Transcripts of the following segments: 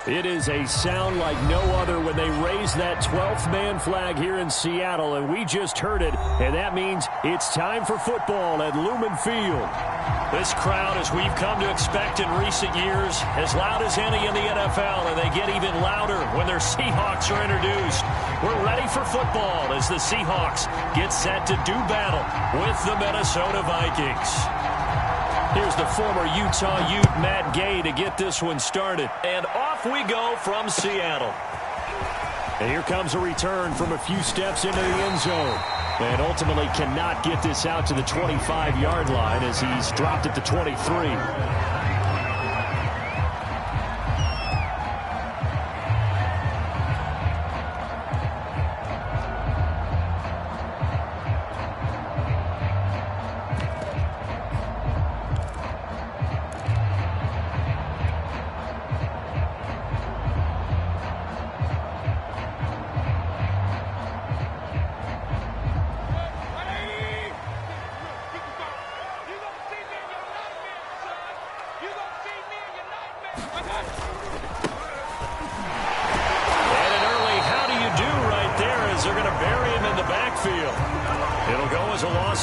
It is a sound like no other when they raise that 12th man flag here in Seattle, and we just heard it, and that means it's time for football at Lumen Field. This crowd, as we've come to expect in recent years, as loud as any in the NFL, and they get even louder when their Seahawks are introduced. We're ready for football as the Seahawks get set to do battle with the Minnesota Vikings. Here's the former Utah Ute, Matt Gay, to get this one started. And off we go from Seattle. And here comes a return from a few steps into the end zone. And ultimately cannot get this out to the 25-yard line as he's dropped at the 23.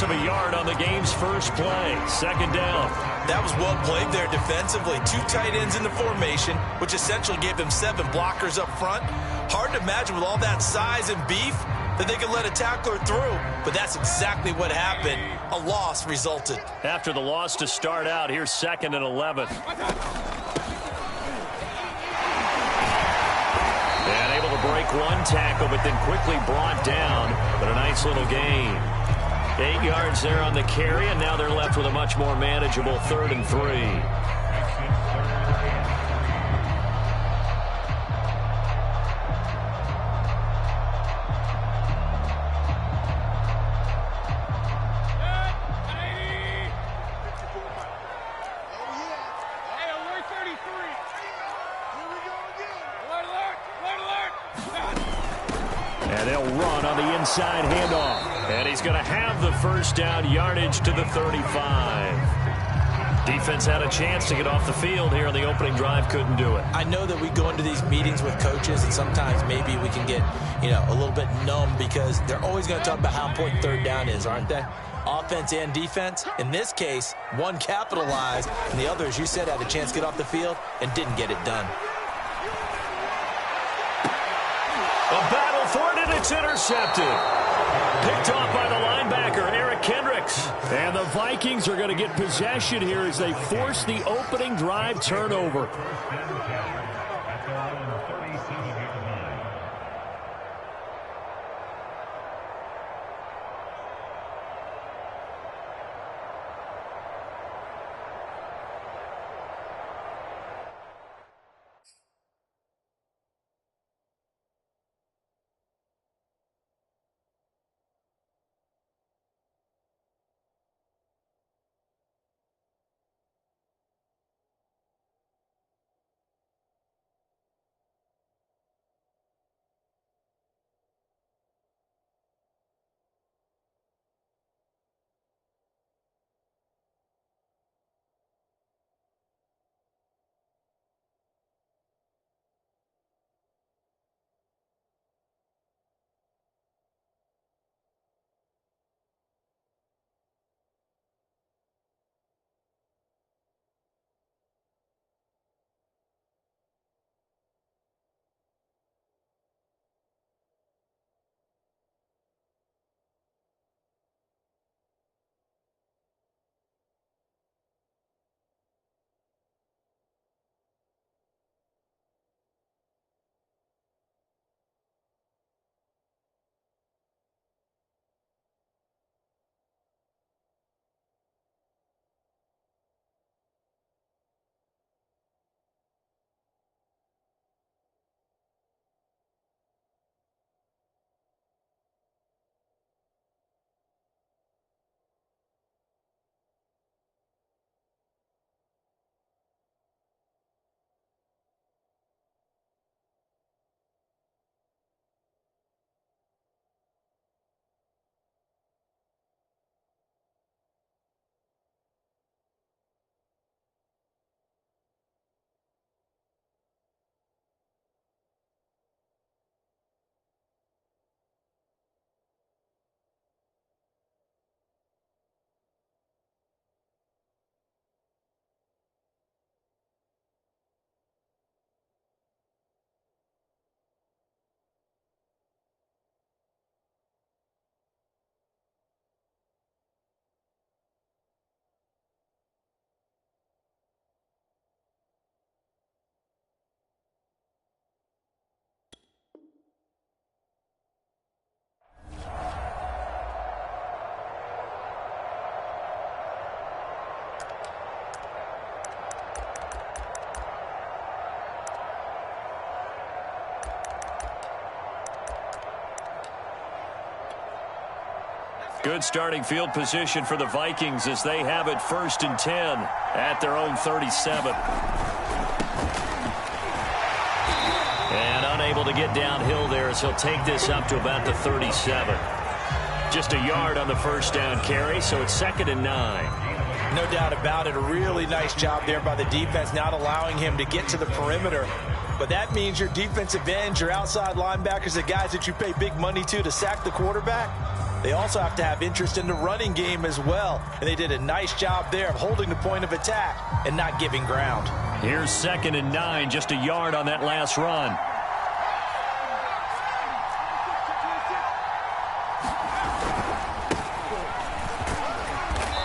Of a yard on the game's first play. Second down. That was well played there defensively. Two tight ends in the formation, which essentially gave them 7 blockers up front. Hard to imagine with all that size and beef that they could let a tackler through, but that's exactly what happened. A loss resulted. After the loss to start out, here's 2nd and 11. And able to break one tackle, but then quickly brought down. But a nice little gain. 8 yards there on the carry, and now they're left with a much more manageable 3rd and 3. And they'll run on the inside handoff. And he's going to have the first down, yardage to the 35. Defense had a chance to get off the field here on the opening drive, couldn't do it. I know that we go into these meetings with coaches, and sometimes maybe we can get, a little bit numb because they're always going to talk about how important 3rd down is, aren't they? Offense and defense. In this case, one capitalized, and the other, as you said, had a chance to get off the field and didn't get it done. A battle for it, and it's intercepted. Picked off by the linebacker, Eric Kendricks. And the Vikings are going to get possession here as they force the opening drive turnover. Good starting field position for the Vikings as they have it 1st and 10 at their own 37. And unable to get downhill there as he'll take this up to about the 37. Just a yard on the first down carry, so it's 2nd and 9. No doubt about it. A really nice job there by the defense, not allowing him to get to the perimeter. But that means your defensive ends, your outside linebackers, the guys that you pay big money to sack the quarterback, they also have to have interest in the running game as well. And they did a nice job there of holding the point of attack and not giving ground. Here's 2nd and 9, just a yard on that last run.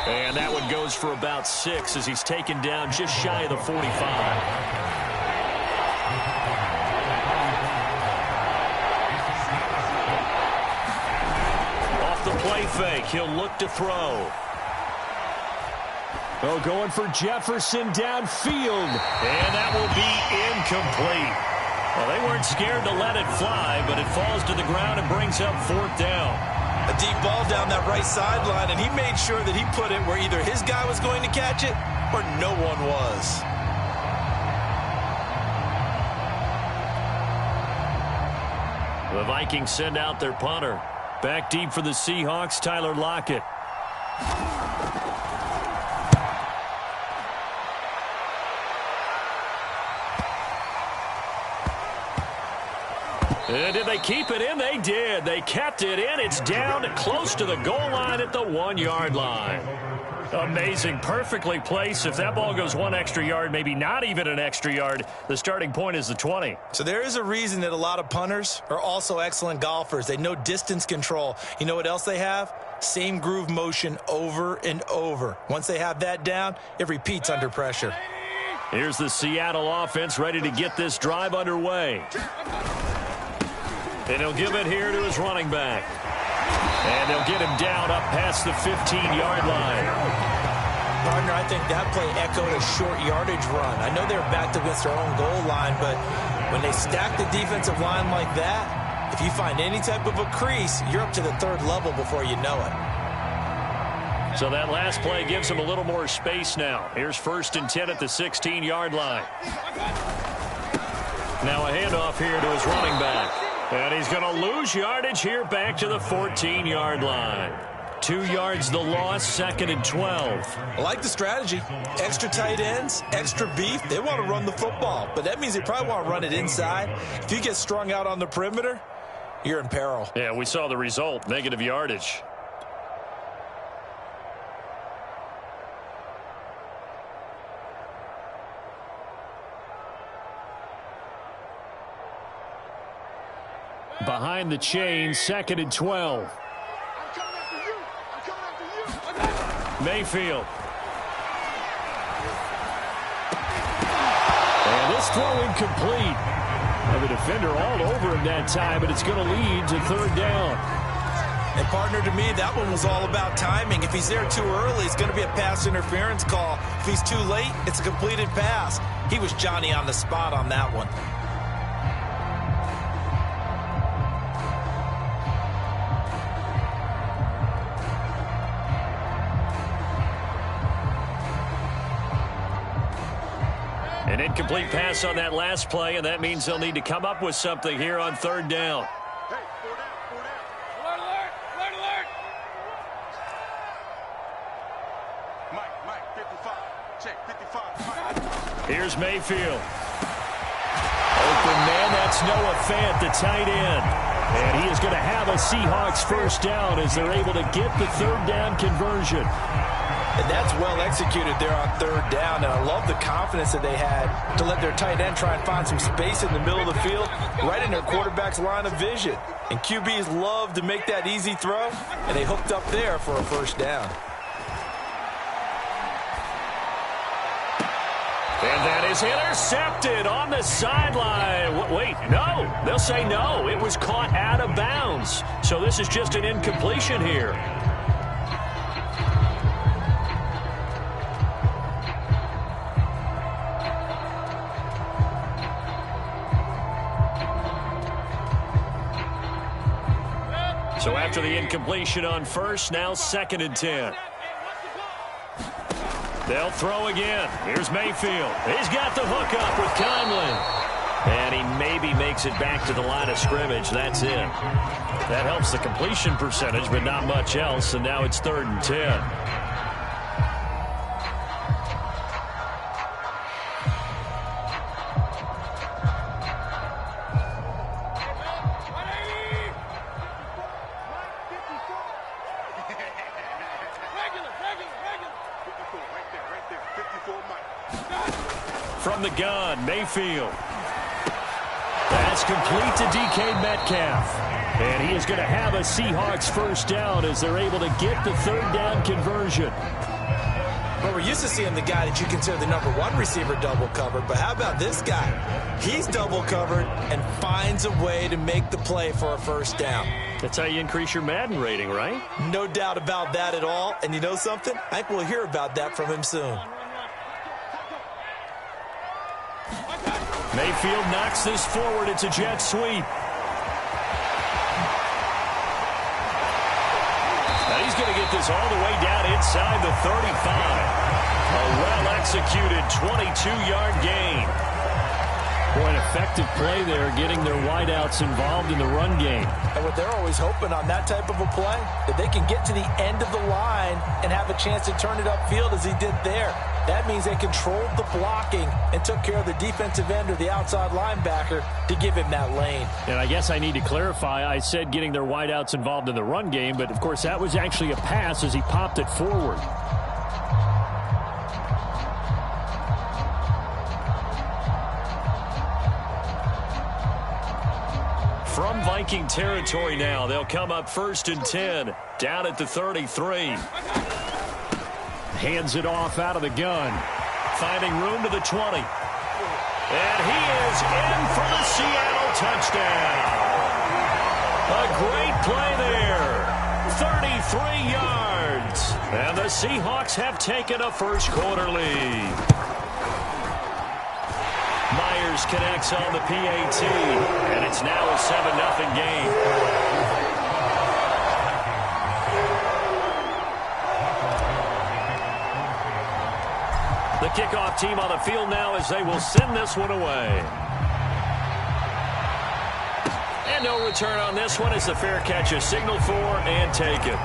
And that one goes for about 6 as he's taken down just shy of the 45. Play fake. He'll look to throw. Oh, going for Jefferson downfield. And that will be incomplete. Well, they weren't scared to let it fly, but it falls to the ground and brings up 4th down. A deep ball down that right sideline, and he made sure that he put it where either his guy was going to catch it or no one was. The Vikings send out their punter. Back deep for the Seahawks, Tyler Lockett. And did they keep it in? They did. They kept it in. It's down close to the goal line at the 1-yard line. Amazing. Perfectly placed. If that ball goes 1 extra yard, maybe not even an extra yard, the starting point is the 20. So there is a reason that a lot of punters are also excellent golfers. They know distance control. You know what else they have? Same groove motion over and over. Once they have that down, it repeats under pressure. Here's the Seattle offense ready to get this drive underway. And he'll give it here to his running back. And they'll get him down up past the 15-yard line. Partner, I think that play echoed a short yardage run. I know they're backed against their own goal line, but when they stack the defensive line like that, if you find any type of a crease, you're up to the 3rd level before you know it. So that last play gives him a little more space now. Here's 1st and 10 at the 16-yard line. Now a handoff here to his running back. And he's going to lose yardage here back to the 14-yard line. 2 yards the loss, 2nd and 12. I like the strategy. Extra tight ends, extra beef. They want to run the football, but that means they probably want to run it inside. If you get strung out on the perimeter, you're in peril. Yeah, we saw the result, negative yardage. Behind the chain, 2nd and 12. Mayfield. And this throw incomplete. Well, the defender all over him that time, but it's going to lead to 3rd down. And partner, to me, that one was all about timing. If he's there too early, it's going to be a pass interference call. If he's too late, it's a completed pass. He was Johnny on the spot on that one. An incomplete pass on that last play, and that means they'll need to come up with something here on 3rd down. Hey, 4 down, 4 down. Alert, alert, alert, alert. Mike, 55. Check, 55. Mike. Here's Mayfield. Open man, that's Noah Fant, the tight end. And he is going to have a Seahawks 1st down as they're able to get the 3rd down conversion. And that's well executed there on 3rd down. And I love the confidence that they had to let their tight end try and find some space in the middle of the field, right in their quarterback's line of vision. And QBs love to make that easy throw, and they hooked up there for a 1st down. And that is intercepted on the sideline. Wait, no. They'll say no. It was caught out of bounds. So this is just an incompletion here. So after the incompletion on first, now 2nd and 10. They'll throw again. Here's Mayfield. He's got the hook up with Conley. And he maybe makes it back to the line of scrimmage. That's it. That helps the completion percentage, but not much else. And now it's 3rd and 10. From the gun, Mayfield. That's complete to DK Metcalf. And he is going to have a Seahawks first down as they're able to get the 3rd down conversion. Well, we're used to seeing the guy that you consider the #1 receiver double covered, but how about this guy? He's double covered and finds a way to make the play for a first down. That's how you increase your Madden rating, right? No doubt about that at all. And you know something? I think we'll hear about that from him soon. Mayfield knocks this forward. It's a jet sweep. Now he's going to get this all the way down inside the 35. A well-executed 22-yard gain. Boy, an effective play there, getting their wideouts involved in the run game. And what they're always hoping on that type of a play, that they can get to the end of the line and have a chance to turn it upfield as he did there. That means they controlled the blocking and took care of the defensive end or the outside linebacker to give him that lane. And I guess I need to clarify, I said getting their wideouts involved in the run game, but of course that was actually a pass as he popped it forward. From Viking territory now, they'll come up 1st and 10, down at the 33. Hands it off out of the gun. Finding room to the 20. And he is in for the Seattle touchdown. A great play there. 33 yards. And the Seahawks have taken a first quarter lead. Myers connects on the PAT. And it's now a 7-0 game. The kickoff team on the field now as they will send this one away. And no return on this one as the fair catch is signaled for and taken.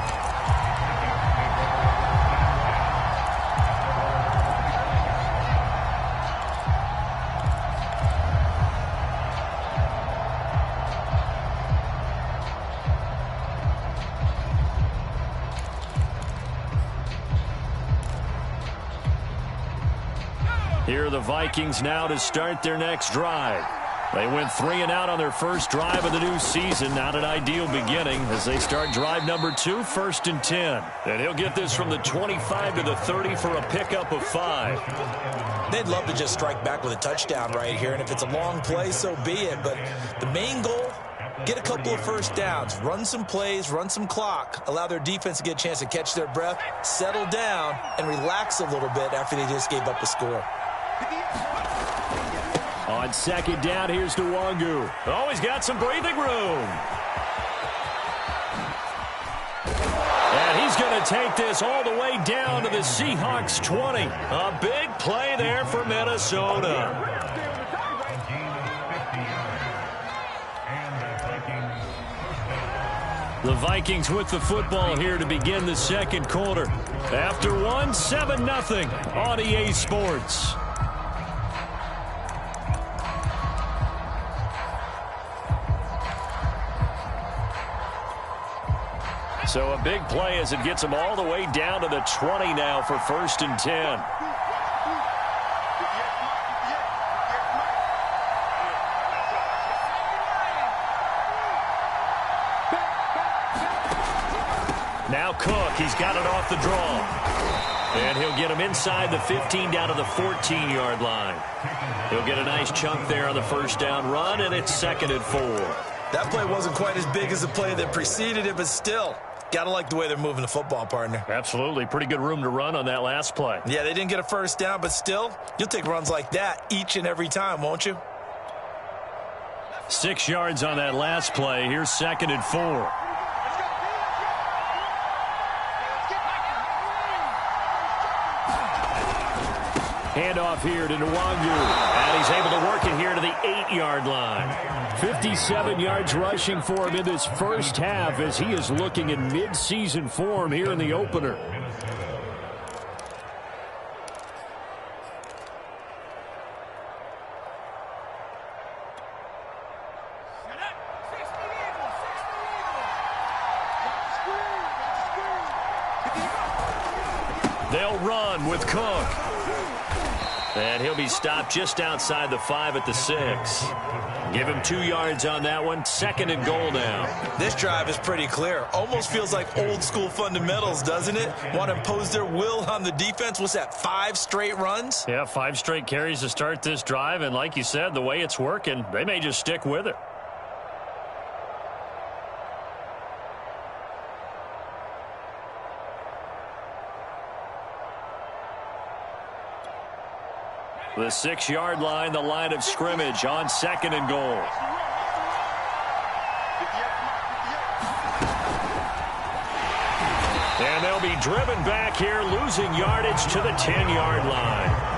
Here are the Vikings now to start their next drive. They went 3 and out on their first drive of the new season. Not an ideal beginning as they start drive number 2, 1st and 10. And he'll get this from the 25 to the 30 for a pickup of 5. They'd love to just strike back with a touchdown right here. And if it's a long play, so be it. But the main goal, get a couple of first downs, run some plays, run some clock, allow their defense to get a chance to catch their breath, settle down, and relax a little bit after they just gave up a score. On 2nd down, here's Nwangu. Oh, he's got some breathing room. And he's going to take this all the way down to the Seahawks 20. A big play there for Minnesota. The Vikings with the football here to begin the second quarter. After one, 7-0 on EA Sports. So a big play as it gets them all the way down to the 20 now for 1st and 10. Now Cook, he's got it off the draw. And he'll get him inside the 15 down to the 14-yard line. He'll get a nice chunk there on the first down run, and it's 2nd and 4. That play wasn't quite as big as the play that preceded it, but still, got to like the way they're moving the football, partner. Absolutely. Pretty good room to run on that last play. Yeah, they didn't get a first down, but still, you'll take runs like that each and every time, won't you? 6 yards on that last play. Here's 2nd and 4. Handoff here to Nwangu. And he's able to work it here to the 8-yard line. 57 yards rushing for him in this first half as he is looking in mid-season form here in the opener. They'll run with Cook. And he'll be stopped just outside the 5 at the 6. Give him 2 yards on that one. 2nd and goal now. This drive is pretty clear. Almost feels like old school fundamentals, doesn't it? Want to impose their will on the defense. What's that, 5 straight runs? Yeah, 5 straight carries to start this drive. And like you said, the way it's working, they may just stick with it. The 6-yard line, the line of scrimmage on 2nd and goal. And they'll be driven back here, losing yardage to the 10-yard line.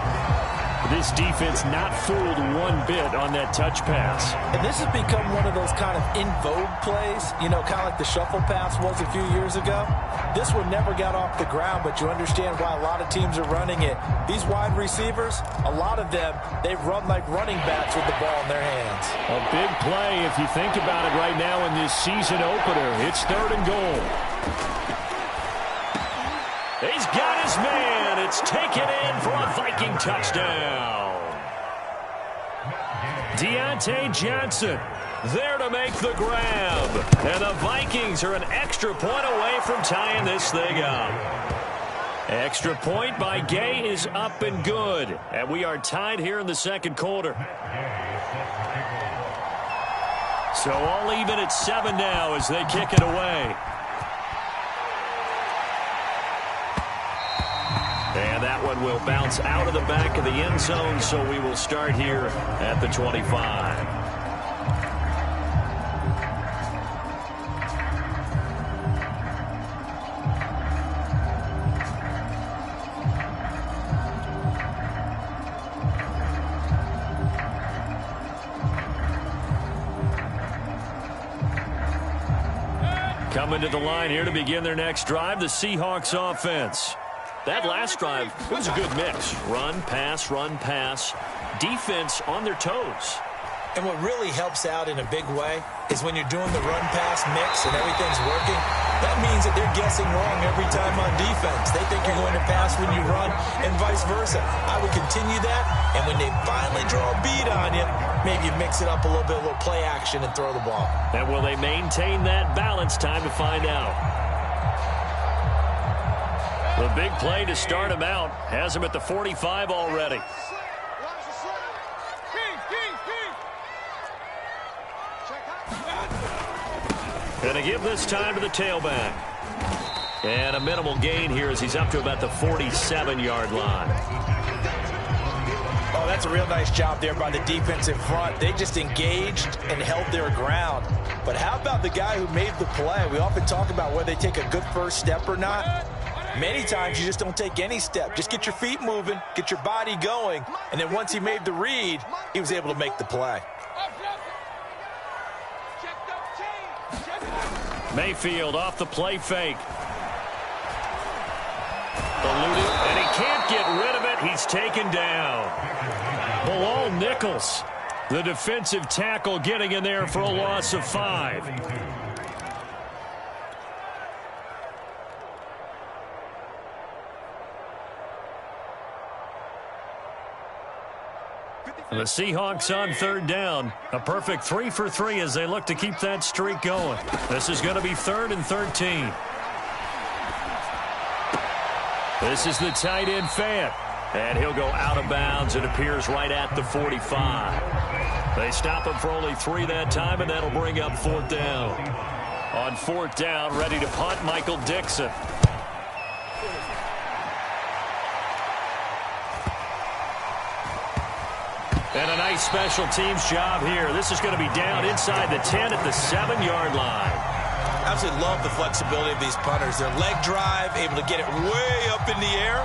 This defense not fooled one bit on that touch pass. And this has become one of those kind of in vogue plays, you know, kind of like the shuffle pass was a few years ago. This one never got off the ground, but you understand why a lot of teams are running it. These wide receivers, a lot of them, they run like running backs with the ball in their hands. A big play if you think about it right now in this season opener. It's 3rd and goal. He's got his man. It's taken in for a Viking touchdown. Deontay Johnson there to make the grab. And the Vikings are an extra point away from tying this thing up. Extra point by Gay is up and good. And we are tied here in the 2nd quarter. So all even at 7 now as they kick it away. And that one will bounce out of the back of the end zone, so we will start here at the 25. Coming to the line here to begin their next drive, the Seahawks offense. That last drive, it was a good mix. Run, pass, defense on their toes. And what really helps out in a big way is when you're doing the run-pass mix and everything's working, that means that they're guessing wrong every time on defense. They think you're going to pass when you run and vice versa. I would continue that, and when they finally draw a bead on you, maybe you mix it up a little bit, a little play action, and throw the ball. And will they maintain that balance? Time to find out. The big play to start him out has him at the 45 already. Going to give this time to the tailback. And a minimal gain here as he's up to about the 47-yard line. Oh, that's a real nice job there by the defensive front. They just engaged and held their ground. But how about the guy who made the play? We often talk about whether they take a good first step or not. Many times you just don't take any step. Just get your feet moving, get your body going, and then once he made the read, he was able to make the play. Mayfield off the play fake. Eluded, and he can't get rid of it. He's taken down. Bilal Nichols, the defensive tackle, getting in there for a loss of 5. The Seahawks on 3rd down. A perfect 3 for 3 as they look to keep that streak going. This is going to be 3rd and 13. This is the tight end Fant. And he'll go out of bounds. It appears right at the 45. They stop him for only 3 that time, and that'll bring up 4th down. On 4th down, ready to punt, Michael Dixon. And a nice special teams job here. This is going to be down inside the 10 at the 7-yard line. I absolutely love the flexibility of these punters. Their leg drive, able to get it way up in the air,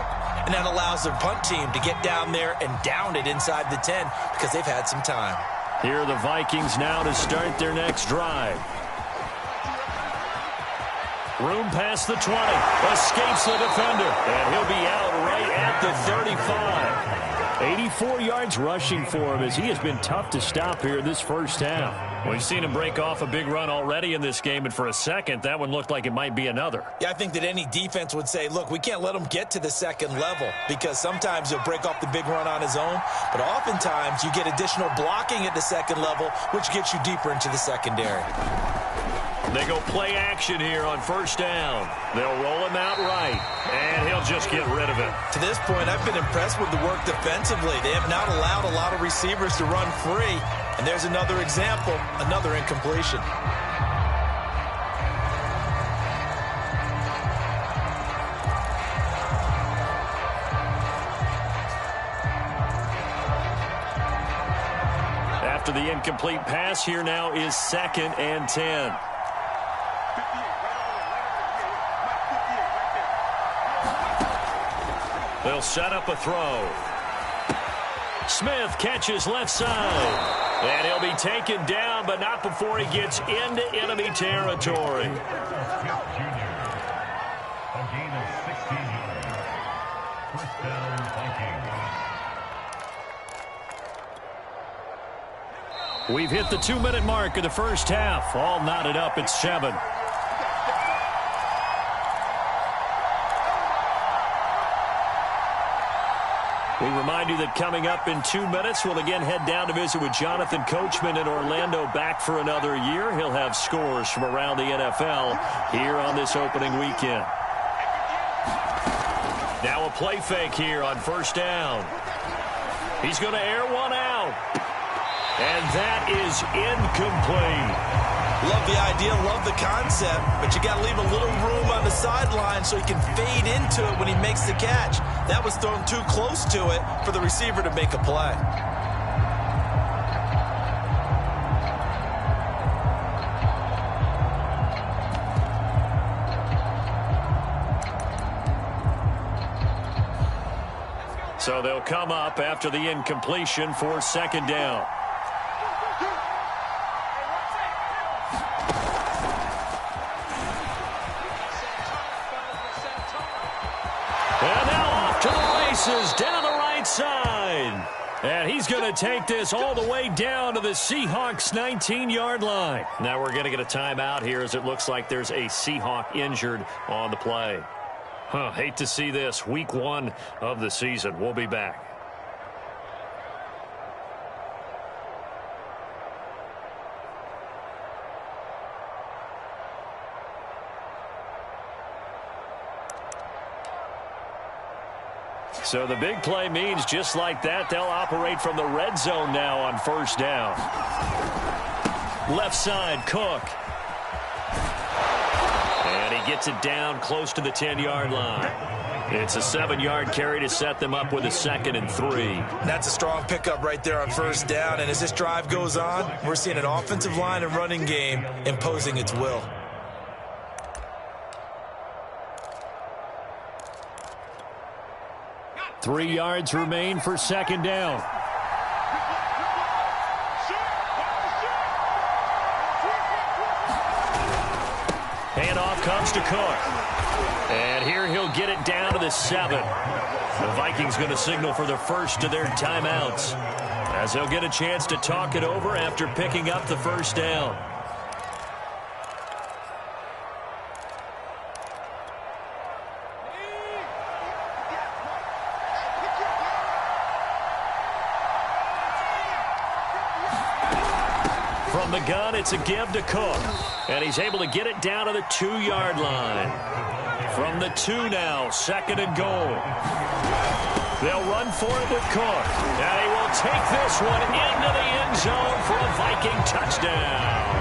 and that allows their punt team to get down there and down it inside the 10 because they've had some time. Here are the Vikings now to start their next drive. Room past the 20. Escapes the defender. And he'll be out right at the 35. 84 yards rushing for him as he has been tough to stop here in this first half. We've seen him break off a big run already in this game, and for a second, that one looked like it might be another. Yeah, I think that any defense would say, look, we can't let him get to the second level because sometimes he'll break off the big run on his own, but oftentimes you get additional blocking at the second level, which gets you deeper into the secondary. They go play action here on first down. They'll roll him out right, and he'll just get rid of it. To this point, I've been impressed with the work defensively. They have not allowed a lot of receivers to run free, and there's another example, another incompletion. After the incomplete pass, here now is 2nd and 10. They'll set up a throw. Smith catches left side. And he'll be taken down, but not before he gets into enemy territory. We've hit the 2-minute mark of the first half. All knotted up at 7. We remind you that coming up in 2 minutes, we'll again head down to visit with Jonathan Coachman in Orlando, back for another year. He'll have scores from around the NFL here on this opening weekend. Now a play fake here on first down. He's going to air one out. And that is incomplete. Love the idea, love the concept, but you got to leave a little room on the sideline so he can fade into it when he makes the catch. That was thrown too close to it for the receiver to make a play. So they'll come up after the incompletion for 2nd down. Down the right side. And he's going to take this all the way down to the Seahawks 19-yard line. Now we're going to get a timeout here as it looks like there's a Seahawk injured on the play. Hate to see this. Week 1 of the season. We'll be back. So the big play means just like that, they'll operate from the red zone now on first down. Left side, Cook. And he gets it down close to the 10-yard line. It's a 7-yard carry to set them up with a 2nd and 3. That's a strong pickup right there on first down. And as this drive goes on, we're seeing an offensive line and running game imposing its will. Three yards remain for 2nd down. Handoff comes to Cook. And here he'll get it down to the 7. The Vikings going to signal for the first of their timeouts, as they'll get a chance to talk it over after picking up the first down. From the gun, it's a give to Cook. And he's able to get it down to the 2-yard line. From the 2 now, 2nd and goal. They'll run for it with Cook. And he will take this one into the end zone for a Viking touchdown.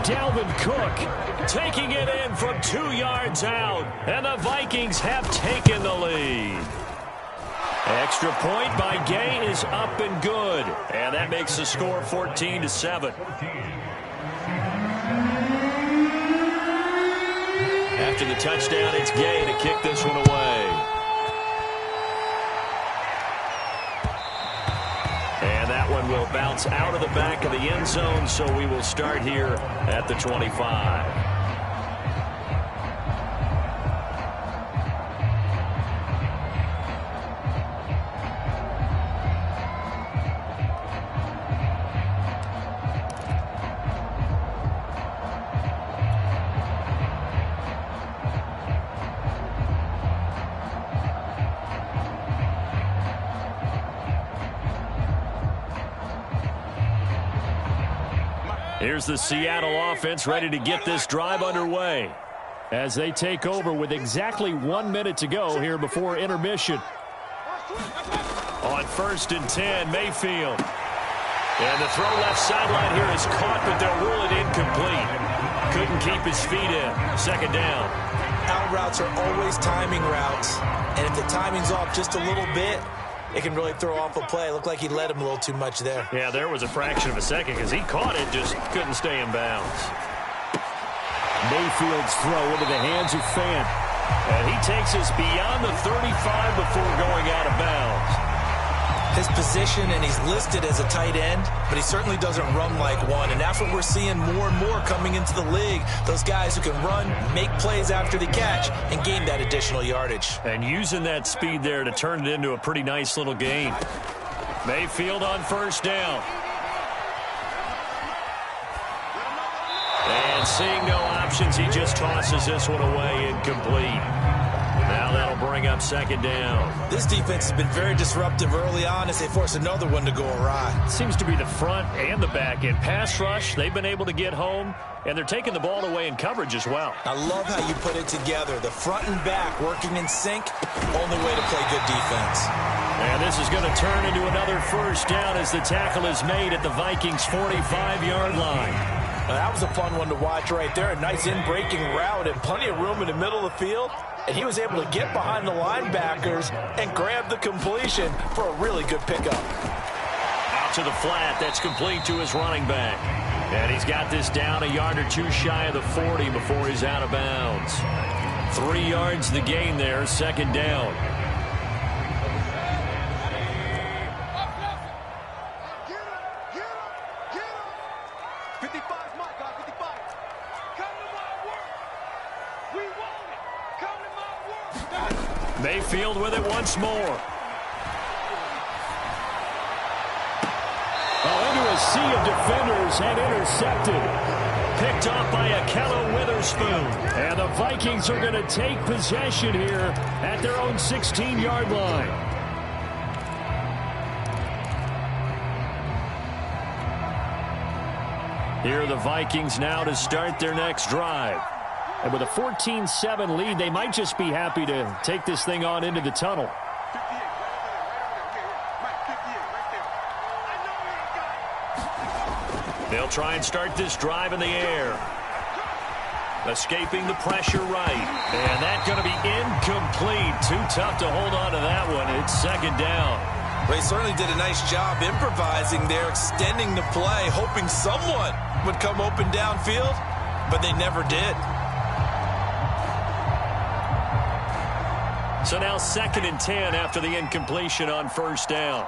Dalvin Cook taking it in from 2 yards out. And the Vikings have taken the lead. Extra point by Gay is up and good. And that makes the score 14-7. After the touchdown, it's Gay to kick this one away. one will bounce out of the back of the end zone, so we will start here at the 25. Here's the Seattle offense ready to get this drive underway as they take over with exactly 1 minute to go here before intermission. On 1st and 10, Mayfield. And the throw left sideline here is caught, but they'll rule it incomplete. Couldn't keep his feet in. 2nd down. Out routes are always timing routes, and if the timing's off just a little bit, it can really throw off a play. Looked like he led him a little too much there. Yeah, there was a fraction of a second because he caught it, just couldn't stay in bounds. Mayfield's throw into the hands of Fant. And he takes us beyond the 35 before going out of bounds. His position, and he's listed as a tight end, but he certainly doesn't run like one. And that's what we're seeing more and more coming into the league. Those guys who can run, make plays after the catch, and gain that additional yardage. And using that speed there to turn it into a pretty nice little gain. Mayfield on 1st down. And seeing no options, he just tosses this one away, incomplete. Now that'll bring up 2nd down. This defense has been very disruptive early on as they force another one to go awry. Seems to be the front and the back end. Pass rush, they've been able to get home, and they're taking the ball away in coverage as well. I love how you put it together. The front and back working in sync, only way to play good defense. And this is going to turn into another 1st down as the tackle is made at the Vikings' 45-yard line. Now, that was a fun one to watch right there. A nice in-breaking route and plenty of room in the middle of the field. And he was able to get behind the linebackers and grab the completion for a really good pickup. Out to the flat. That's complete to his running back. And he's got this down a yard or two shy of the 40 before he's out of bounds. 3 yards the gain there, 2nd down. Mayfield with it once more. Into a sea of defenders and intercepted. Picked off by Akello Witherspoon. And the Vikings are going to take possession here at their own 16-yard line. Here are the Vikings now to start their next drive. And with a 14-7 lead, they might just be happy to take this thing on into the tunnel. They'll try and start this drive in the air. Escaping the pressure right. And that's going to be incomplete. Too tough to hold on to that one. It's 2nd down. They certainly did a nice job improvising there, extending the play, hoping someone would come open downfield, but they never did. So now 2nd and 10 after the incompletion on 1st down.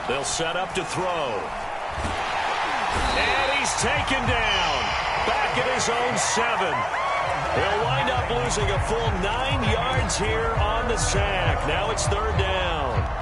They'll set up to throw. And he's taken down. Back at his own 7. He'll wind up losing a full 9 yards here on the sack. Now it's 3rd down.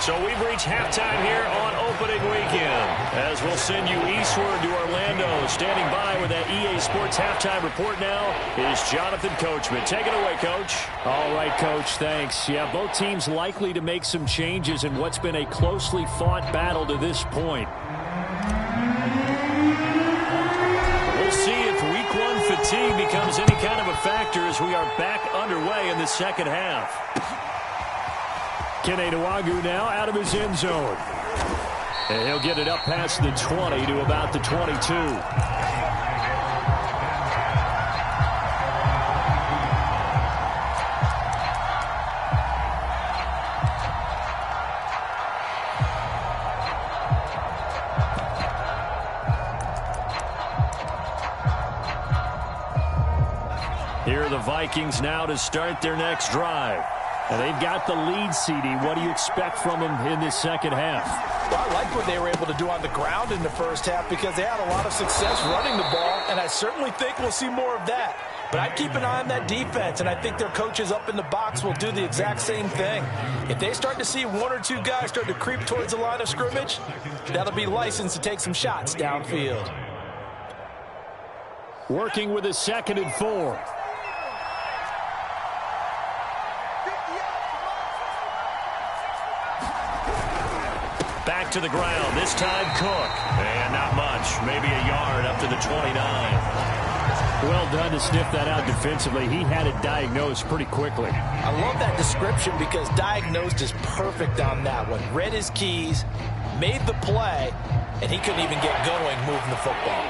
So we've reached halftime here on opening weekend, as we'll send you eastward to Orlando. Standing by with that EA Sports halftime report now is Jonathan Coachman. Take it away, Coach. All right, Coach, thanks. Yeah, both teams likely to make some changes in what's been a closely fought battle to this point. We'll see if Week 1 fatigue becomes any kind of a factor as we are back underway in the second half. Kene Nwagu now out of his end zone. And he'll get it up past the 20 to about the 22. Here are the Vikings now to start their next drive. And they've got the lead, CD. What do you expect from them in this second half? Well, I like what they were able to do on the ground in the first half because they had a lot of success running the ball, and I certainly think we'll see more of that. But I'd keep an eye on that defense, and I think their coaches up in the box will do the exact same thing. If they start to see one or two guys start to creep towards the line of scrimmage, that'll be licensed to take some shots downfield. Working with a 2nd and 4. Back to the ground. This time Cook. And not much. Maybe a yard up to the 29. Well done to sniff that out defensively. He had it diagnosed pretty quickly. I love that description because diagnosed is perfect on that one. Read his keys, made the play, and he couldn't even get going moving the football.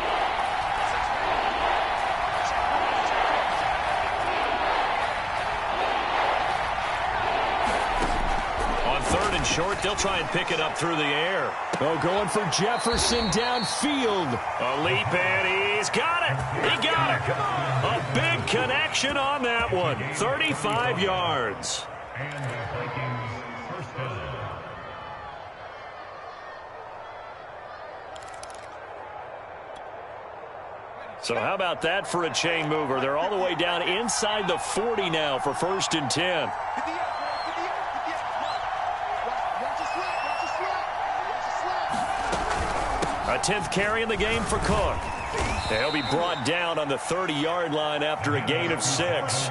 Short, they'll try and pick it up through the air. Oh, going for Jefferson downfield. A leap, and he's got it. He got it. A big connection on that one. 35 yards. So how about that for a chain mover? They're all the way down inside the 40 now for 1st and 10. A 10th carry in the game for Cook. He'll be brought down on the 30-yard line after a gain of 6.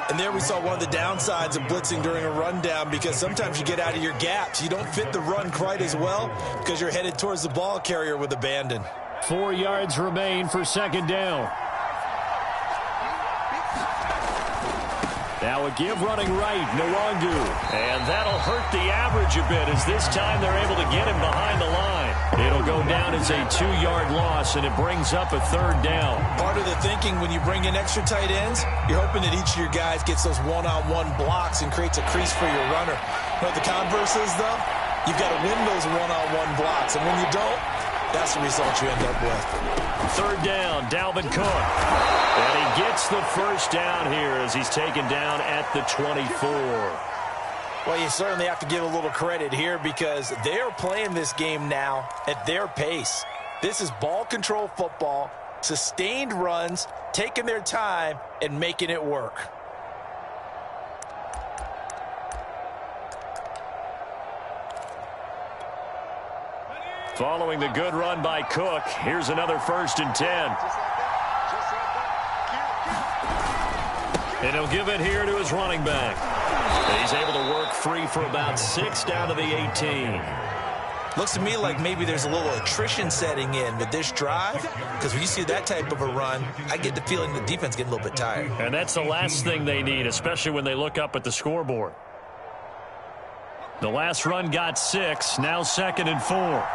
And there we saw one of the downsides of blitzing during a rundown because sometimes you get out of your gaps. You don't fit the run quite as well because you're headed towards the ball carrier with abandon. 4 yards remain for 2nd down. Now a give running right, Nwangu. And that'll hurt the average a bit as this time they're able to get him behind the line. It'll go down as a 2-yard loss, and it brings up a 3rd down. Part of the thinking when you bring in extra tight ends, you're hoping that each of your guys gets those one-on-one blocks and creates a crease for your runner. You know what the converse is, though? You've got to win those one-on-one blocks, and when you don't, that's the result you end up with. 3rd down, Dalvin Cook. And he gets the 1st down here as he's taken down at the 24. Well, you certainly have to give a little credit here because they're playing this game now at their pace. This is ball control football, sustained runs, taking their time, and making it work. Following the good run by Cook, here's another 1st and 10. And he'll give it here to his running back. He's able to work free for about 6 down to the 18. Looks to me like maybe there's a little attrition setting in with this drive because when you see that type of a run, I get the feeling the defense getting a little bit tired. And that's the last thing they need, especially when they look up at the scoreboard. The last run got 6, now 2nd and 4.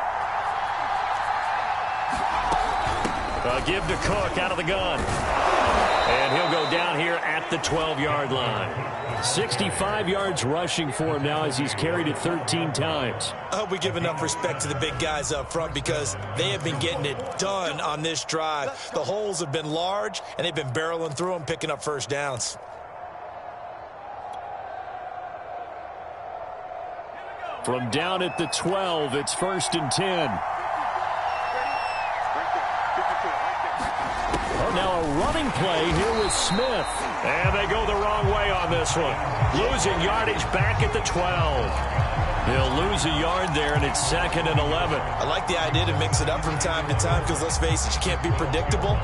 Give to Cook out of the gun. And he'll go down here at the 12-yard line. 65 yards rushing for him now as he's carried it 13 times. I hope we give enough respect to the big guys up front because they have been getting it done on this drive. The holes have been large, and they've been barreling through them, picking up 1st downs. From down at the 12, it's 1st and 10. Now a running play here with Smith. And they go the wrong way on this one. Losing yardage back at the 12. They'll lose a yard there, and it's 2nd and 11. I like the idea to mix it up from time to time because, let's face it, you can't be predictable.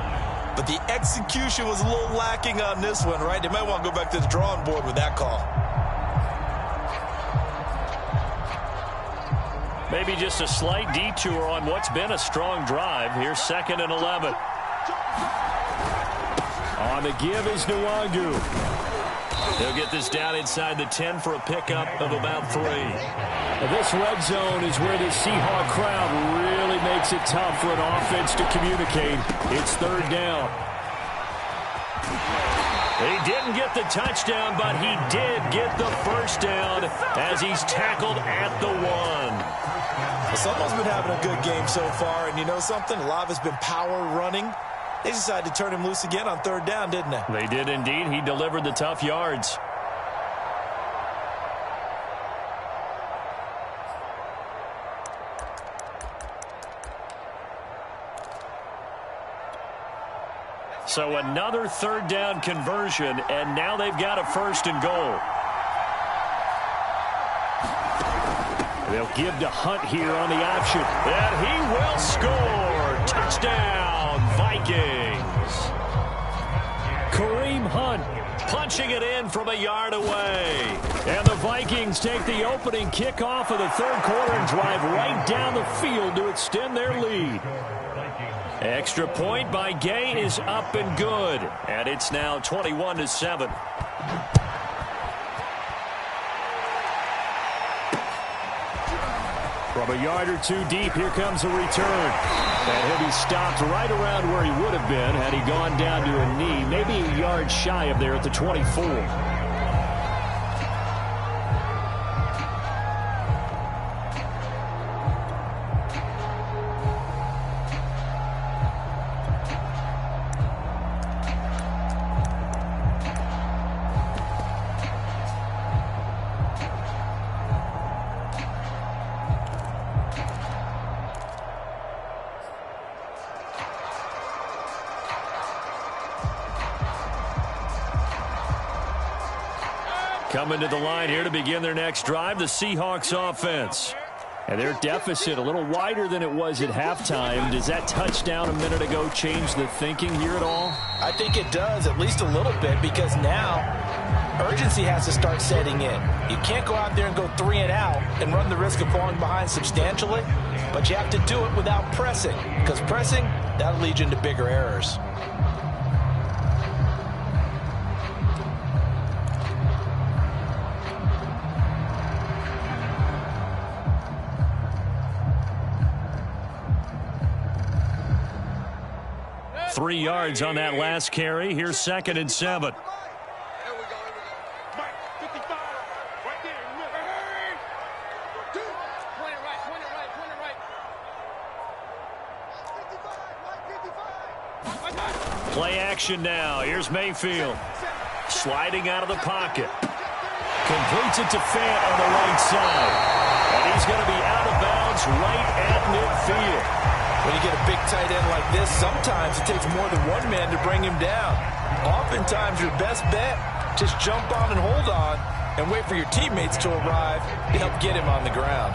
But the execution was a little lacking on this one, right? They might want to go back to the drawing board with that call. Maybe just a slight detour on what's been a strong drive. Here's 2nd and 11. On the give is Nwangu. He'll get this down inside the 10 for a pickup of about 3. Now this red zone is where the Seahawk crowd really makes it tough for an offense to communicate. It's 3rd down. He didn't get the touchdown, but he did get the 1st down as he's tackled at the 1. Well, someone's been having a good game so far, and you know something? A lot of it's been power running. They decided to turn him loose again on third down, didn't they? They did indeed. He delivered the tough yards. So another third down conversion, and now they've got a first and goal. They'll give to Hunt here on the option, and he will score. Touchdown, Vikings. Kareem Hunt punching it in from a yard away. And the Vikings take the opening kickoff of the third quarter and drive right down the field to extend their lead. Extra point by Gay is up and good. And it's now 21-7. From a yard or two deep, here comes a return. And he'll be stopped right around where he would have been had he gone down to a knee, maybe a yard shy of there at the 24. Coming to the line here to begin their next drive, the Seahawks offense. And their deficit a little wider than it was at halftime. Does that touchdown a minute ago change the thinking here at all? I think it does, at least a little bit, because now urgency has to start setting in. You can't go out there and go 3 and out and run the risk of falling behind substantially, but you have to do it without pressing, because pressing, that'll lead you into bigger errors. Three yards on that last carry. Here's 2nd and 7. Here we go. Mike, 55. Right there. Hey. 2. 20 right, 20 right, 20 right. 55, Mike, 55. Play action now. Here's Mayfield. Sliding out of the pocket. Completes it to Fant on the right side. And he's going to be out of bounds right at midfield. When you get a big tight end like this, sometimes it takes more than one man to bring him down. Oftentimes, your best bet, just jump on and hold on and wait for your teammates to arrive to help get him on the ground.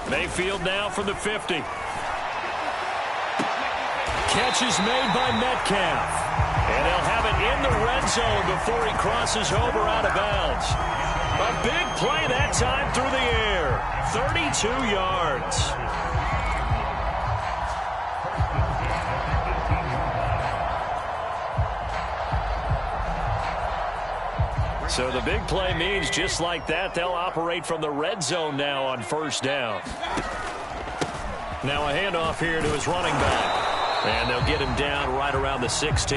Mayfield now from the 50. Catch is made by Metcalf. And they'll have it in the red zone before he crosses over out of bounds. A big play that time through the air. 32 yards. So the big play means just like that, they'll operate from the red zone now on first down. Now a handoff here to his running back. And they'll get him down right around the 16.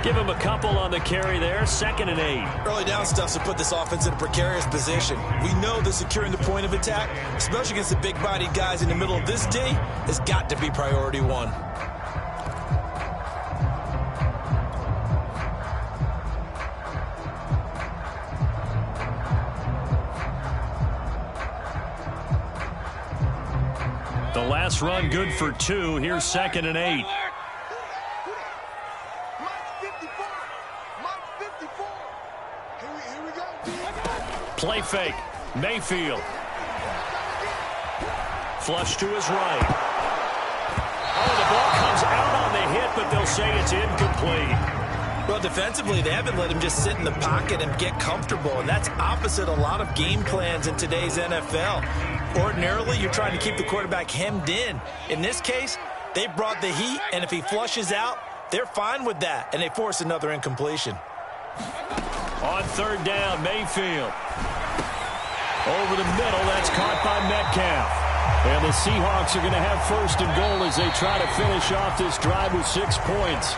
Give him a couple on the carry there. 2nd and 8. Early down stuff to put this offense in a precarious position. We know that securing the point of attack, especially against the big-bodied guys in the middle of this D, has got to be priority one. The last run good for 2. Here's 2nd and 8. Play fake. Mayfield. Flush to his right. Oh, the ball comes out on the hit, but they'll say it's incomplete. Well, defensively, they haven't let him just sit in the pocket and get comfortable, and that's opposite a lot of game plans in today's NFL. Ordinarily, you're trying to keep the quarterback hemmed in. In this case, they brought the heat, and if he flushes out, they're fine with that, and they force another incompletion. On third down, Mayfield. Over the middle, that's caught by Metcalf. And the Seahawks are going to have first and goal as they try to finish off this drive with 6 points.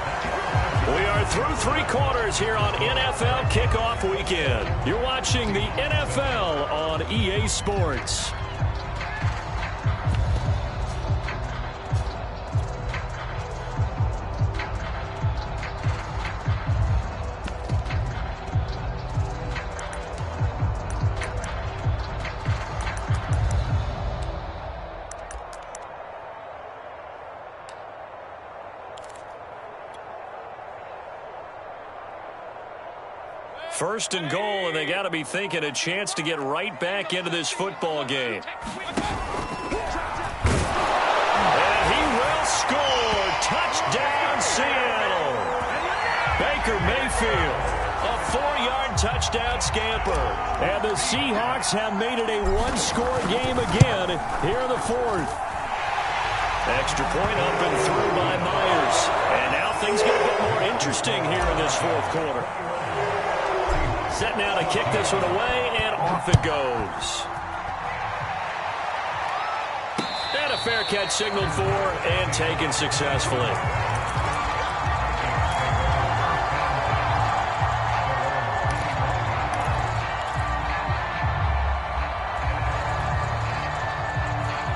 We are through 3 quarters here on NFL Kickoff Weekend. You're watching the NFL on EA Sports. First and goal, and they got to be thinking a chance to get right back into this football game. And he will score. Touchdown, Seattle. Baker Mayfield, a 4-yard touchdown scamper. And the Seahawks have made it a 1-score game again here in the 4th. Extra point up and through by Myers. And now things get a bit more interesting here in this 4th quarter. Set now to kick this one away, and off it goes. And a fair catch signaled for and taken successfully.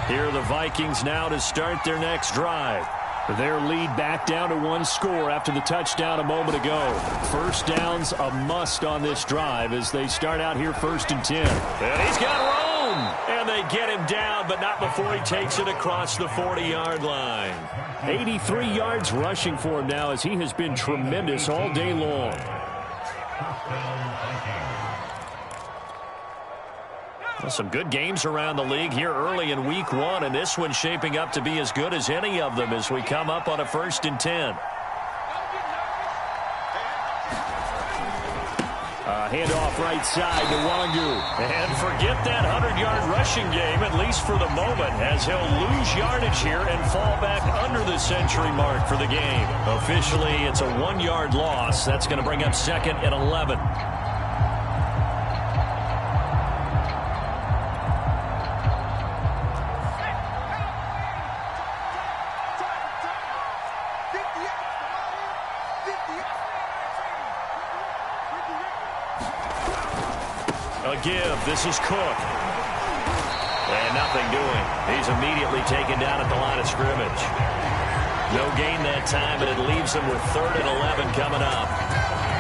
Here are the Vikings now to start their next drive. Their lead back down to 1 score after the touchdown a moment ago. First down's a must on this drive as they start out here 1st and 10. And he's got room. And they get him down, but not before he takes it across the 40-yard line. 83 yards rushing for him now as he has been tremendous all day long. Well, some good games around the league here early in week 1, and this one's shaping up to be as good as any of them as we come up on a 1st and 10. Handoff right side to Wangu. And forget that 100-yard rushing game, at least for the moment, as he'll lose yardage here and fall back under the century mark for the game. Officially, it's a 1-yard loss. That's going to bring up 2nd and 11. Give. This is Cook. And nothing doing. He's immediately taken down at the line of scrimmage. No gain that time, and it leaves him with 3rd and 11 coming up.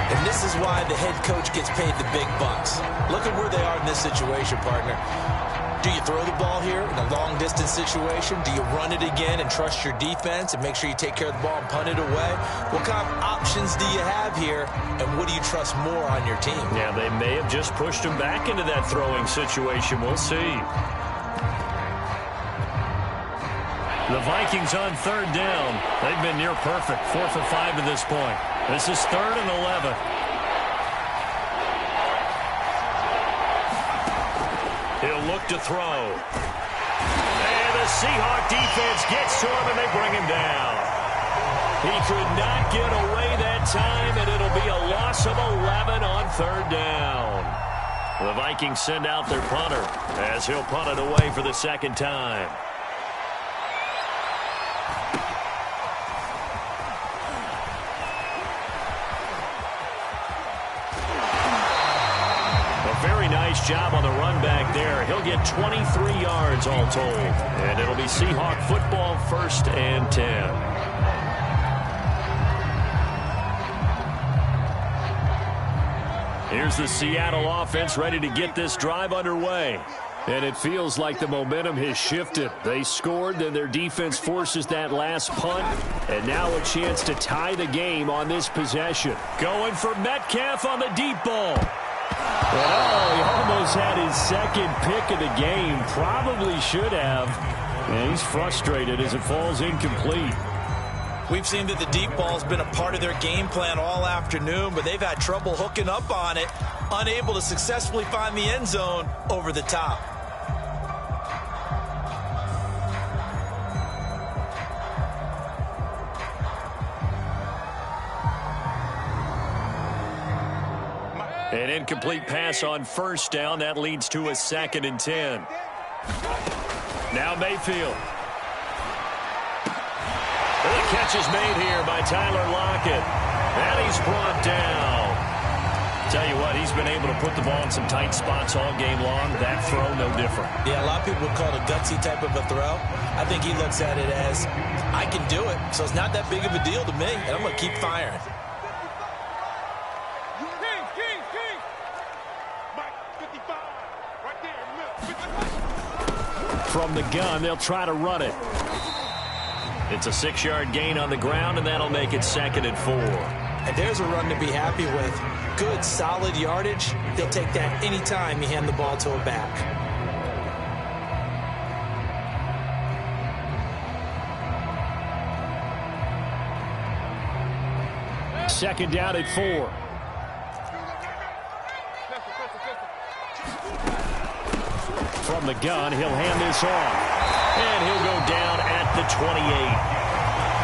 And this is why the head coach gets paid the big bucks. Look at where they are in this situation, partner. Do you throw the ball here in a long-distance situation? Do you run it again and trust your defense and make sure you take care of the ball and punt it away? What kind of options do you have here, and what do you trust more on your team? Yeah, they may have just pushed him back into that throwing situation. We'll see. The Vikings on 3rd down. They've been near perfect. 4 for 5 to this point. This is 3rd and 11. He'll look to throw. And the Seahawk defense gets to him, and they bring him down. He could not get away that time, and it'll be a loss of 11 on 3rd down. The Vikings send out their punter as he'll punt it away for the 2nd time. Very nice job on the run back there. He'll get 23 yards all told. And it'll be Seahawk football 1st and 10. Here's the Seattle offense ready to get this drive underway. And it feels like the momentum has shifted. They scored, then their defense forces that last punt. And now a chance to tie the game on this possession. Going for Metcalf on the deep ball. Oh, he almost had his 2nd pick of the game. Probably should have. And he's frustrated as it falls incomplete. We've seen that the deep ball's been a part of their game plan all afternoon, but they've had trouble hooking up on it, unable to successfully find the end zone over the top. An incomplete pass on 1st down. That leads to a 2nd and 10. Now Mayfield. The catch is made here by Tyler Lockett. And he's brought down. Tell you what, he's been able to put the ball in some tight spots all game long. That throw, no different. Yeah, a lot of people would call it a gutsy type of a throw. I think he looks at it as, I can do it, so it's not that big of a deal to me, and I'm going to keep firing. From the gun, they'll try to run it. It's a 6-yard gain on the ground, and that'll make it 2nd and 4. And there's a run to be happy with. Good, solid yardage. They'll take that anytime you hand the ball to a back. Second down at 4. From the gun, he'll hand this off. And he'll go down at the 28.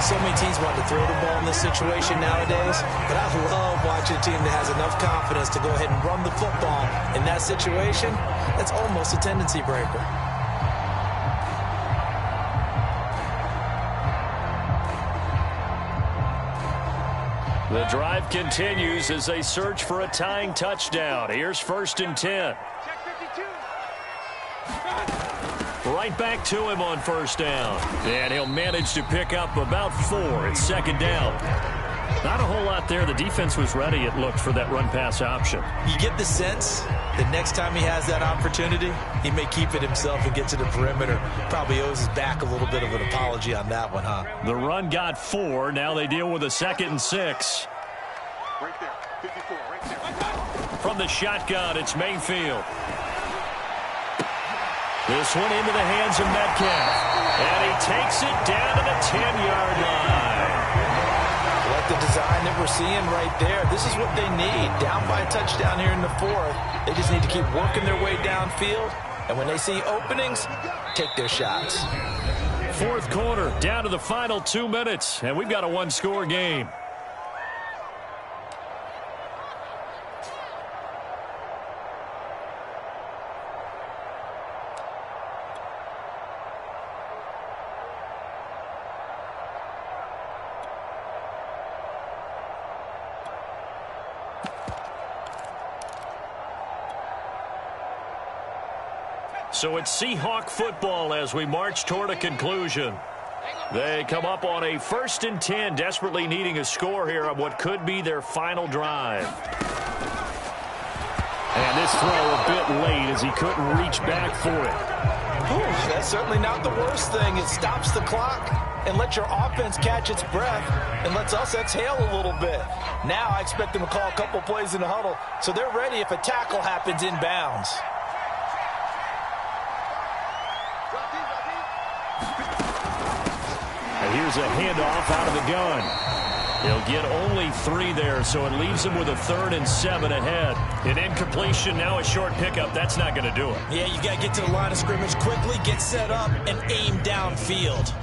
So many teams want to throw the ball in this situation nowadays, but I love watching a team that has enough confidence to go ahead and run the football. In that situation, that's almost a tendency breaker. The drive continues as they search for a tying touchdown. Here's 1st and 10. Right back to him on 1st down. And he'll manage to pick up about 4. It's 2nd down. Not a whole lot there. The defense was ready, it looked, for that run-pass option. You get the sense that next time he has that opportunity, he may keep it himself and get to the perimeter. Probably owes his back a little bit of an apology on that one, huh? The run got 4. Now they deal with a 2nd and 6. Right there, 54, right there. From the shotgun, it's Mayfield. This one into the hands of Metcalf. And he takes it down to the 10-yard line. Like the design that we're seeing right there, this is what they need. Down by a touchdown here in the 4th. They just need to keep working their way downfield. And when they see openings, take their shots. 4th quarter, down to the final 2 minutes. And we've got a one-score game. So it's Seahawk football as we march toward a conclusion. They come up on a 1st and 10, desperately needing a score here on what could be their final drive. And this throw a bit late as he couldn't reach back for it. Ooh, that's certainly not the worst thing. It stops the clock and lets your offense catch its breath and lets us exhale a little bit. Now I expect them to call a couple plays in the huddle so they're ready if a tackle happens inbounds. And here's a handoff out of the gun. He'll get only 3 there, so it leaves him with a 3rd and 7 ahead. An incompletion, now a short pickup. That's not going to do it. Yeah, you got to get to the line of scrimmage quickly, get set up, and aim downfield.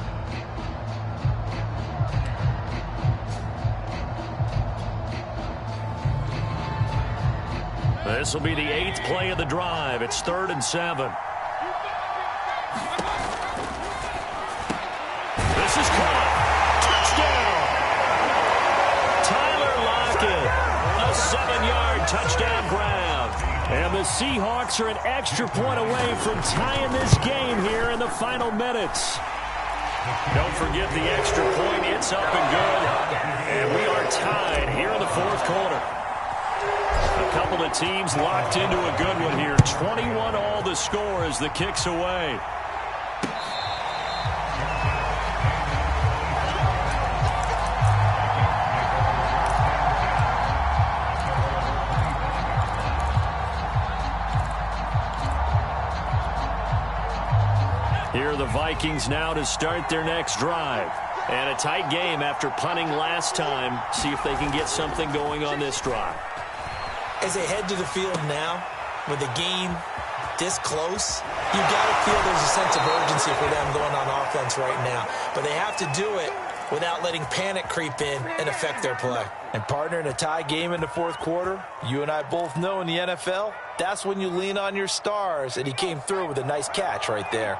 This will be the 8th play of the drive. It's 3rd and 7. This is caught. Touchdown. Tyler Lockett. A 7-yard touchdown grab. And the Seahawks are an extra point away from tying this game here in the final minutes. Don't forget the extra point. It's up and good. And we are tied here in the 4th quarter. A couple of teams locked into a good one here. 21 all the score as the kick's away. Here are the Vikings now to start their next drive. And a tight game after punting last time. See if they can get something going on this drive. As they head to the field now, with the game this close, you got to feel there's a sense of urgency for them going on offense right now. But they have to do it without letting panic creep in and affect their play. And partner, in a tie game in the 4th quarter, you and I both know in the NFL, that's when you lean on your stars, and he came through with a nice catch right there.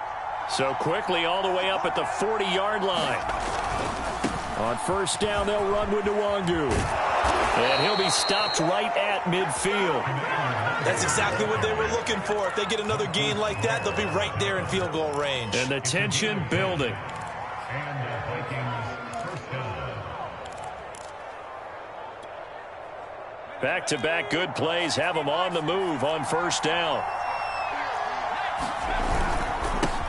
So quickly all the way up at the 40-yard line. On first down, they'll run with Nwangu. And he'll be stopped right at midfield. That's exactly what they were looking for. If they get another gain like that, they'll be right there in field goal range. And the tension building. Back-to-back good plays have them on the move on first down.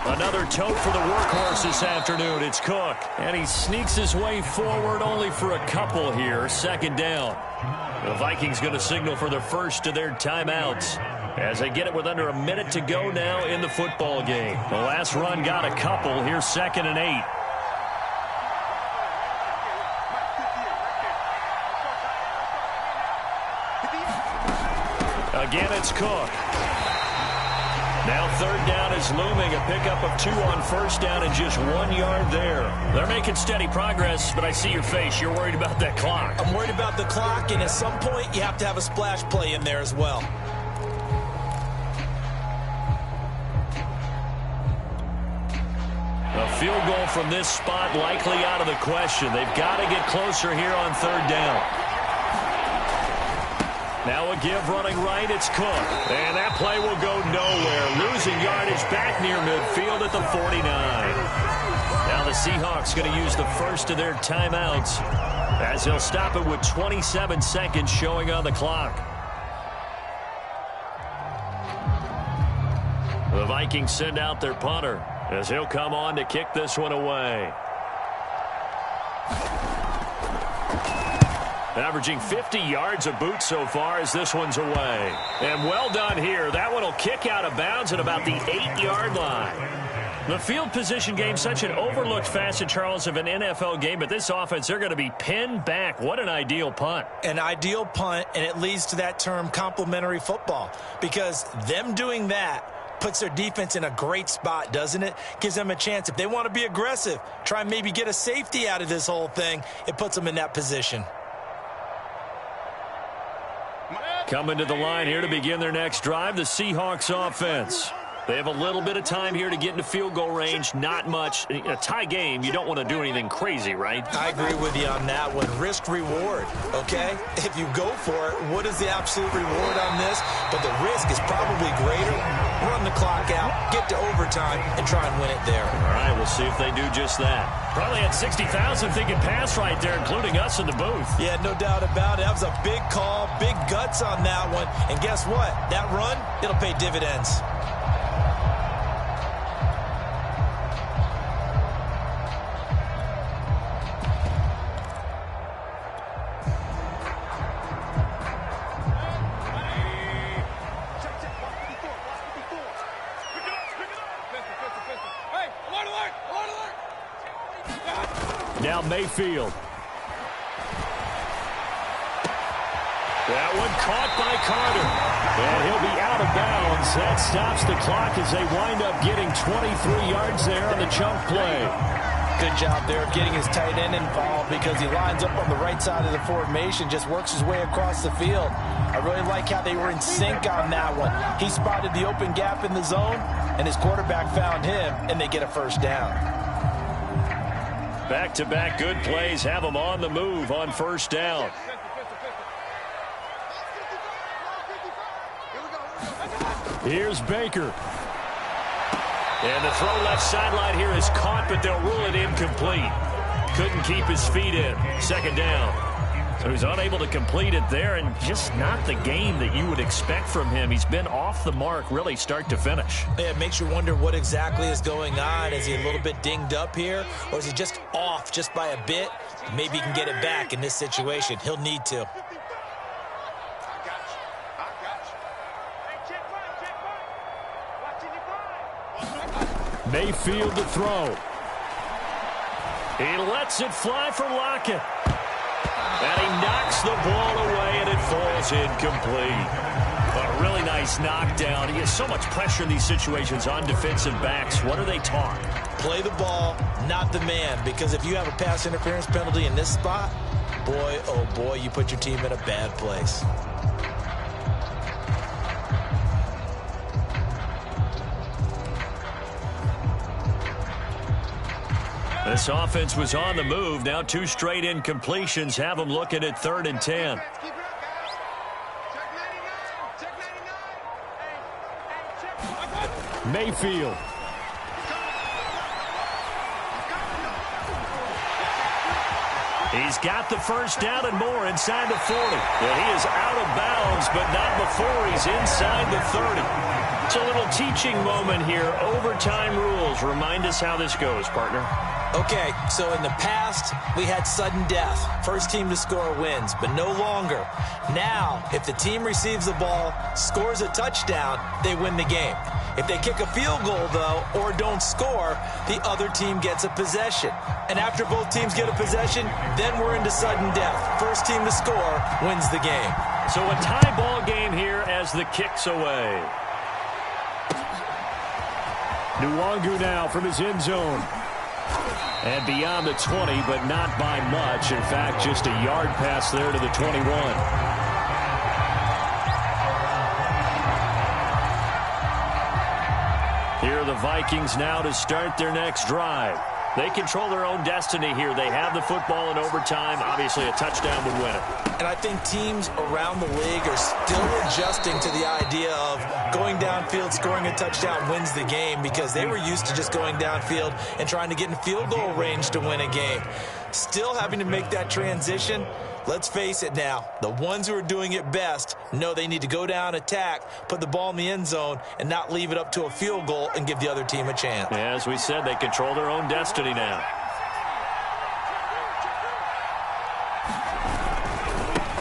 Another tote for the workhorse this afternoon. It's Cook. And he sneaks his way forward only for a couple here. Second down. The Vikings going to signal for the first of their timeouts as they get it with under a minute to go now in the football game. The last run got a couple. Here's 2nd and 8. Again, it's Cook. Now 3rd down is looming. A pickup of 2 on first down and just 1 yard there. They're making steady progress, but I see your face. You're worried about that clock. I'm worried about the clock, and at some point you have to have a splash play in there as well. A field goal from this spot likely out of the question. They've got to get closer here on 3rd down. Now a give running right, it's Cook. And that play will go nowhere. Losing yardage back near midfield at the 49. Now the Seahawks going to use the first of their timeouts as they'll stop it with 27 seconds showing on the clock. The Vikings send out their punter as he'll come on to kick this one away. Averaging 50 yards a boot so far as this one's away. And well done here. That one will kick out of bounds at about the 8-yard line. The field position game, such an overlooked facet, Charles, of an NFL game. But this offense, they're going to be pinned back. What an ideal punt. An ideal punt, and it leads to that term complementary football. Because them doing that puts their defense in a great spot, doesn't it? Gives them a chance. If they want to be aggressive, try and maybe get a safety out of this whole thing, it puts them in that position. Coming to the line here to begin their next drive, the Seahawks offense. They have a little bit of time here to get into field goal range. Not much. In a tie game, you don't want to do anything crazy, right? I agree with you on that one. Risk-reward, okay? If you go for it, what is the absolute reward on this? But the risk is probably greater. Run the clock out, get to overtime, and try and win it there. All right, we'll see if they do just that. Probably had 60,000 thinking pass right there, including us in the booth. Yeah, no doubt about it. That was a big call, big guts on that one. And guess what? That run, it'll pay dividends. Now Mayfield. That one caught by Carter. And he'll be out of bounds. That stops the clock as they wind up getting 23 yards there on the chunk play. Good job there of getting his tight end involved because he lines up on the right side of the formation, just works his way across the field. I really like how they were in sync on that one. He spotted the open gap in the zone, and his quarterback found him, and they get a first down. Back-to-back good plays have them on the move on first down. Here's Baker. And the throw left sideline here is caught, but they'll rule it incomplete. Couldn't keep his feet in. Second down. So he's unable to complete it there, and just not the game that you would expect from him. He's been off the mark really start to finish. Yeah, it makes you wonder what exactly is going on. Is he a little bit dinged up here, or is he just off just by a bit? Maybe he can get it back in this situation. He'll need to. Mayfield to throw. He lets it fly for Lockett. And he knocks the ball away, and it falls incomplete. But a really nice knockdown. He has so much pressure in these situations on defensive backs. What are they taught? Play the ball, not the man. Because if you have a pass interference penalty in this spot, boy, oh boy, you put your team in a bad place. This offense was on the move. Now 2 straight incompletions have them looking at 3rd and 10. Mayfield. He's got the first down and more inside the 40. And he is out of bounds, but not before he's inside the 30. It's a little teaching moment here. Overtime rules. Remind us how this goes, partner. Okay, so in the past, we had sudden death. First team to score wins, but no longer. Now, if the team receives the ball, scores a touchdown, they win the game. If they kick a field goal, though, or don't score, the other team gets a possession. And after both teams get a possession, then we're into sudden death. First team to score wins the game. So a tie ball game here as the kick's away. Nwangu now from his end zone. And beyond the 20, but not by much. In fact, just a yard pass there to the 21. Here are the Vikings now to start their next drive. They control their own destiny here. They have the football in overtime. Obviously, a touchdown would win it. And I think teams around the league are still adjusting to the idea of going downfield, scoring a touchdown wins the game, because they were used to just going downfield and trying to get in field goal range to win a game. Still having to make that transition. Let's face it now, the ones who are doing it best know they need to go down, attack, put the ball in the end zone, and not leave it up to a field goal and give the other team a chance. Yeah, as we said, they control their own destiny now.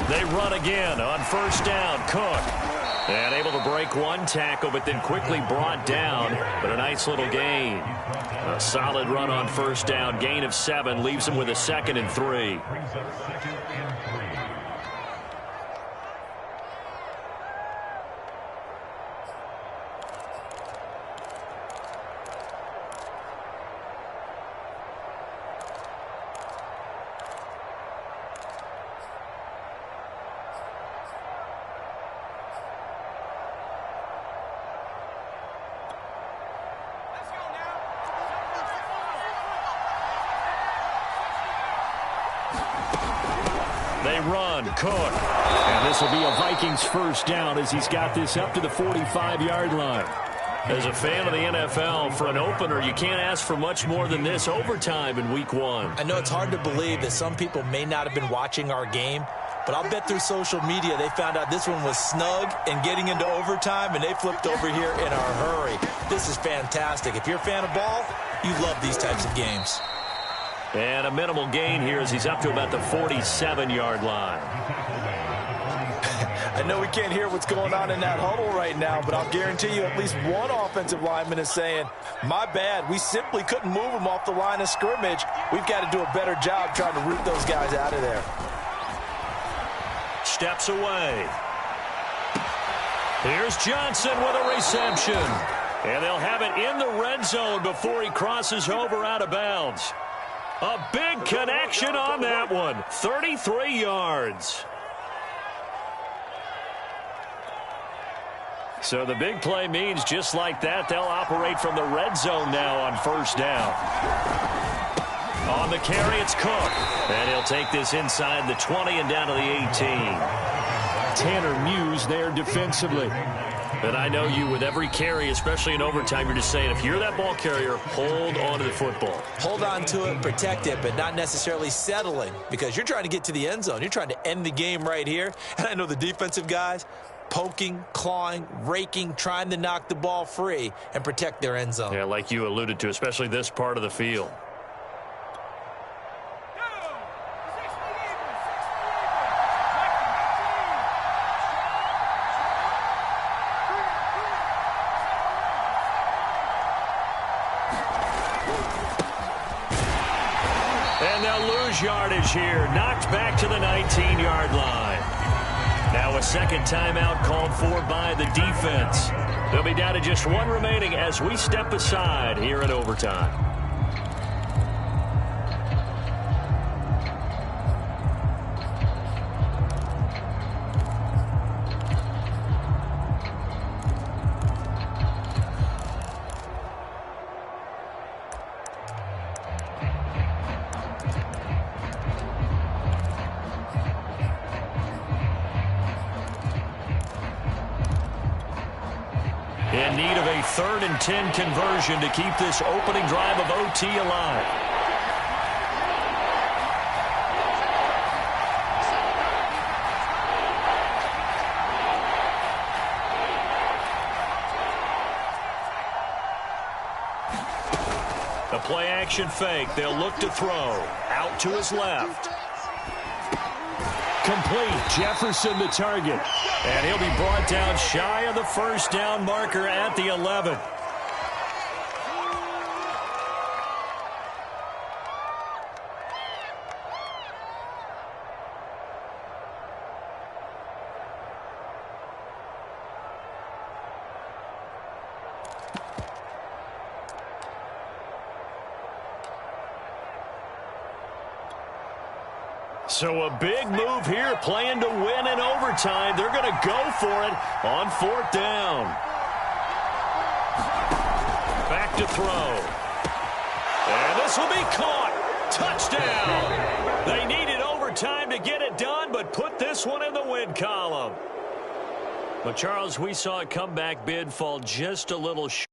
They run again on first down. Cook. And able to break one tackle, but then quickly brought down. But a nice little gain. A solid run on first down. Gain of 7 leaves him with a 2nd and 3. They run. Cook. And this will be a Vikings first down as he's got this up to the 45-yard line. As a fan of the NFL, for an opener, you can't ask for much more than this overtime in Week 1. I know it's hard to believe that some people may not have been watching our game, but I'll bet through social media they found out this one was snug and getting into overtime, and they flipped over here in a hurry. This is fantastic. If you're a fan of ball, you love these types of games. And a minimal gain here as he's up to about the 47-yard line. I know we can't hear what's going on in that huddle right now, but I'll guarantee you at least one offensive lineman is saying, my bad, we simply couldn't move them off the line of scrimmage. We've got to do a better job trying to root those guys out of there. Steps away. Here's Johnson with a reception. And they'll have it in the red zone before he crosses over out of bounds. A big connection on that one. 33 yards. So the big play means just like that, they'll operate from the red zone now on first down. On the carry, it's Cook. And he'll take this inside the 20 and down to the 18. Tanner Muse there defensively. And I know you, with every carry, especially in overtime, you're just saying, if you're that ball carrier, hold on to the football. Hold on to it, protect it, but not necessarily settling, because you're trying to get to the end zone. You're trying to end the game right here. And I know the defensive guys, poking, clawing, raking, trying to knock the ball free and protect their end zone. Yeah, like you alluded to, especially this part of the field. And they'll lose yardage here. Knocked back to the 19-yard line. Now a second timeout called for by the defense. They'll be down to just one remaining as we step aside here in overtime. In need of a 3rd and 10 conversion to keep this opening drive of OT alive. The play action fake. They'll look to throw. Out to his left. Complete. Jefferson the target. And he'll be brought down shy of the first down marker at the 11. So a big move here, playing to win in overtime. They're going to go for it on 4th down. Back to throw. And this will be caught. Touchdown. They needed overtime to get it done, but put this one in the win column. But, Charles, we saw a comeback bid fall just a little short.